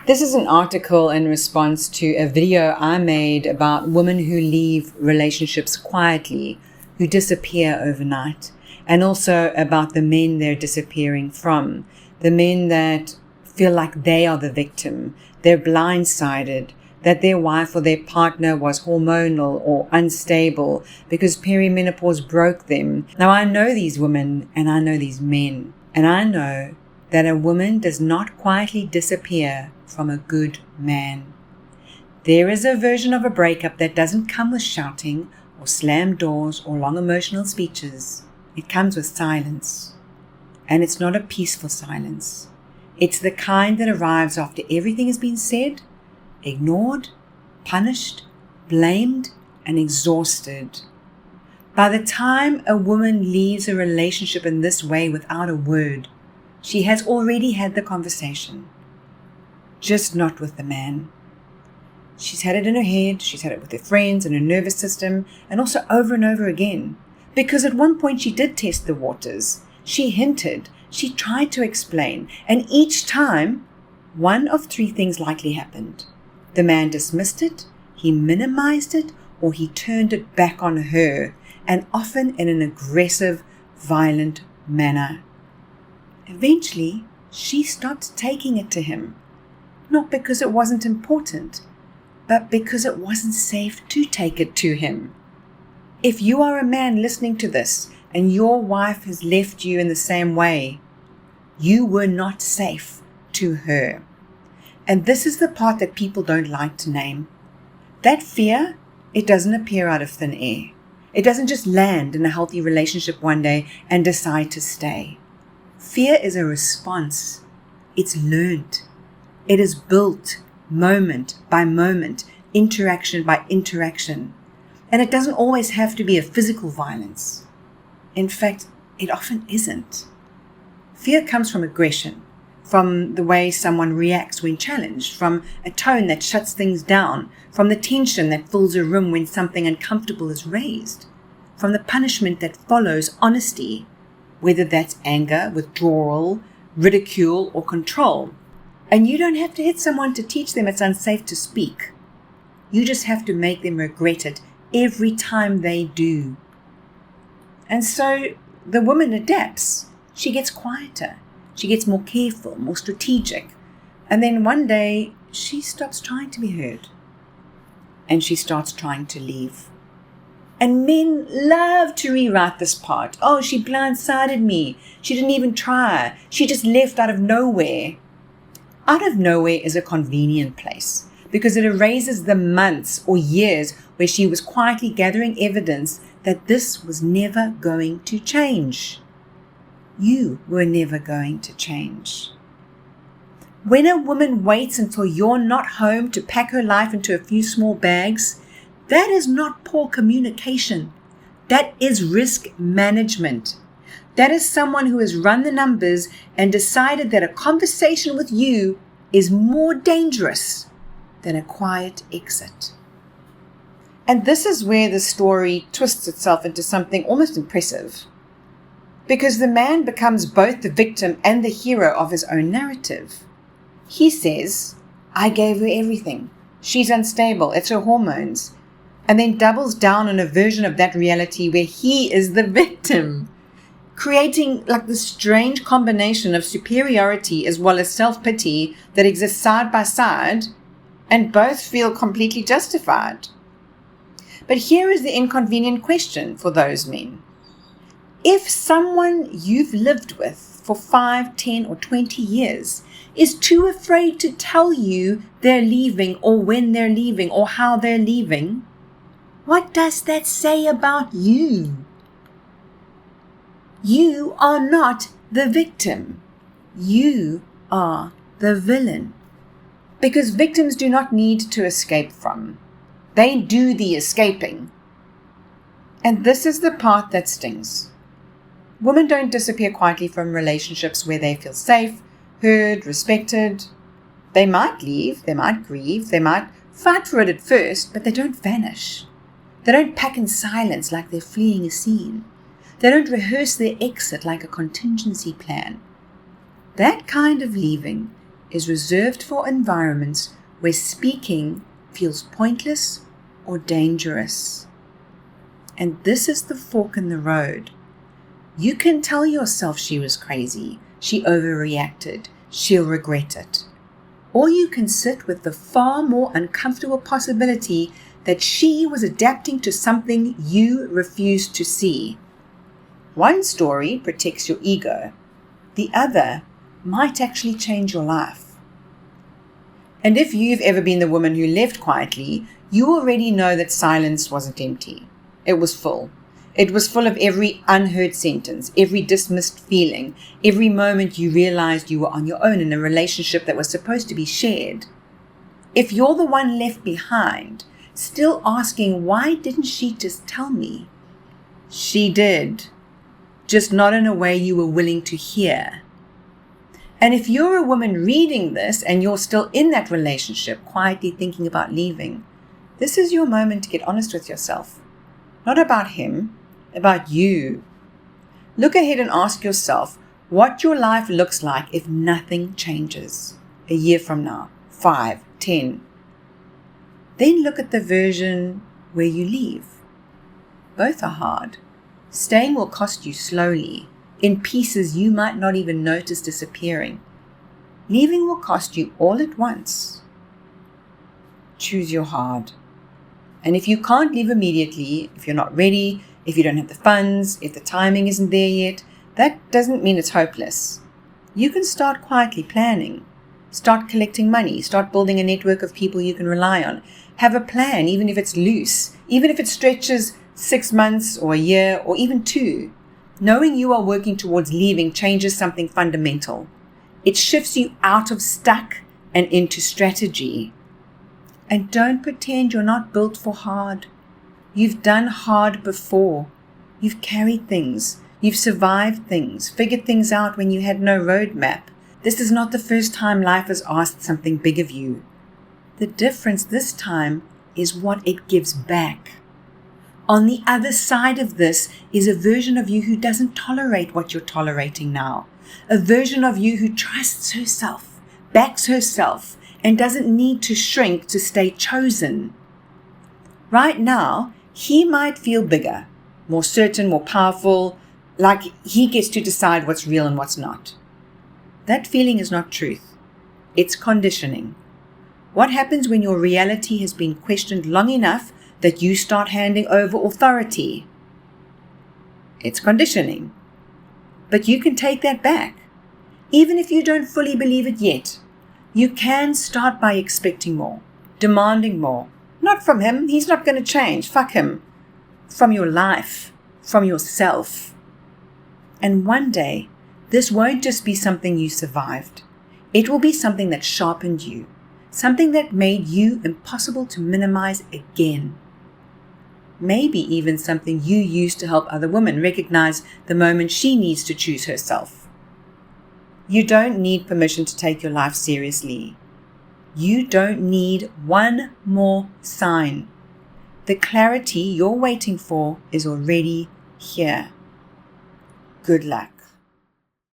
This is an article in response to a video I made about women who leave relationships quietly, who disappear overnight, and also about the men they're disappearing from, the men that feel like they are the victim, they're blindsided, that their wife or their partner was hormonal or unstable because perimenopause broke them. Now, I know these women and I know these men, and I know that a woman does not quietly disappear from a good man. There is a version of a breakup that doesn't come with shouting or slammed doors or long emotional speeches. It comes with silence. And it's not a peaceful silence. It's the kind that arrives after everything has been said, ignored, punished, blamed, and exhausted. By the time a woman leaves a relationship in this way without a word, she has already had the conversation, just not with the man. She's had it in her head, she's had it with her friends and her nervous system, and also over and over again. Because at one point she did test the waters. She hinted, she tried to explain, and each time, one of three things likely happened. The man dismissed it, he minimized it, or he turned it back on her, and often in an aggressive, violent manner. Eventually, she stopped taking it to him, not because it wasn't important, but because it wasn't safe to take it to him. If you are a man listening to this and your wife has left you in the same way, you were not safe to her. And this is the part that people don't like to name. That fear, it doesn't appear out of thin air. It doesn't just land in a healthy relationship one day and decide to stay. Fear is a response. It's learned. It is built moment by moment, interaction by interaction. And it doesn't always have to be a physical violence. In fact, it often isn't. Fear comes from aggression, from the way someone reacts when challenged, from a tone that shuts things down, from the tension that fills a room when something uncomfortable is raised, from the punishment that follows honesty, whether that's anger, withdrawal, ridicule, or control. And you don't have to hit someone to teach them it's unsafe to speak. You just have to make them regret it every time they do. And so the woman adapts. She gets quieter. She gets more careful, more strategic. And then one day, she stops trying to be heard. And she starts trying to leave. And men love to rewrite this part. Oh, she blindsided me. She didn't even try. She just left out of nowhere. Out of nowhere is a convenient place because it erases the months or years where she was quietly gathering evidence that this was never going to change. You were never going to change. When a woman waits until you're not home to pack her life into a few small bags, that is not poor communication. That is risk management. That is someone who has run the numbers and decided that a conversation with you is more dangerous than a quiet exit. And this is where the story twists itself into something almost impressive. Because the man becomes both the victim and the hero of his own narrative. He says, I gave her everything. She's unstable. It's her hormones. And then doubles down on a version of that reality where he is the victim, creating like this strange combination of superiority as well as self-pity that exists side by side, and both feel completely justified. But here is the inconvenient question for those men. If someone you've lived with for 5, 10, or 20 years is too afraid to tell you they're leaving or when they're leaving or how they're leaving, what does that say about you? You are not the victim. You are the villain. Because victims do not need to escape from. They do the escaping. And this is the part that stings. Women don't disappear quietly from relationships where they feel safe, heard, respected. They might leave, they might grieve, they might fight for it at first, but they don't vanish. They don't pack in silence like they're fleeing a scene. They don't rehearse their exit like a contingency plan. That kind of leaving is reserved for environments where speaking feels pointless or dangerous. And this is the fork in the road. You can tell yourself she was crazy, she overreacted, she'll regret it. Or you can sit with the far more uncomfortable possibility that she was adapting to something you refused to see. One story protects your ego. The other might actually change your life. And if you've ever been the woman who left quietly, you already know that silence wasn't empty. It was full. It was full of every unheard sentence, every dismissed feeling, every moment you realized you were on your own in a relationship that was supposed to be shared. If you're the one left behind, still asking, why didn't she just tell me? She did, just not in a way you were willing to hear. And if you're a woman reading this and you're still in that relationship, quietly thinking about leaving, this is your moment to get honest with yourself. Not about him, about you. Look ahead and ask yourself what your life looks like if nothing changes. A year from now, 5, 10. Then look at the version where you leave. Both are hard. Staying will cost you slowly, in pieces you might not even notice disappearing. Leaving will cost you all at once. Choose your hard. And if you can't leave immediately, if you're not ready, if you don't have the funds, if the timing isn't there yet, that doesn't mean it's hopeless. You can start quietly planning. Start collecting money. Start building a network of people you can rely on. Have a plan, even if it's loose, even if it stretches 6 months or a year or even 2. Knowing you are working towards leaving changes something fundamental. It shifts you out of stuck and into strategy. And don't pretend you're not built for hard. You've done hard before. You've carried things. You've survived things, figured things out when you had no roadmap. This is not the first time life has asked something big of you. The difference this time is what it gives back. On the other side of this is a version of you who doesn't tolerate what you're tolerating now. A version of you who trusts herself, backs herself, and doesn't need to shrink to stay chosen. Right now, he might feel bigger, more certain, more powerful, like he gets to decide what's real and what's not. That feeling is not truth. It's conditioning. What happens when your reality has been questioned long enough that you start handing over authority? It's conditioning. But you can take that back. Even if you don't fully believe it yet, you can start by expecting more, demanding more. Not from him. He's not going to change. Fuck him. From your life, from yourself. And one day, this won't just be something you survived. It will be something that sharpened you. Something that made you impossible to minimize again. Maybe even something you use to help other women recognize the moment she needs to choose herself. You don't need permission to take your life seriously. You don't need one more sign. The clarity you're waiting for is already here. Good luck.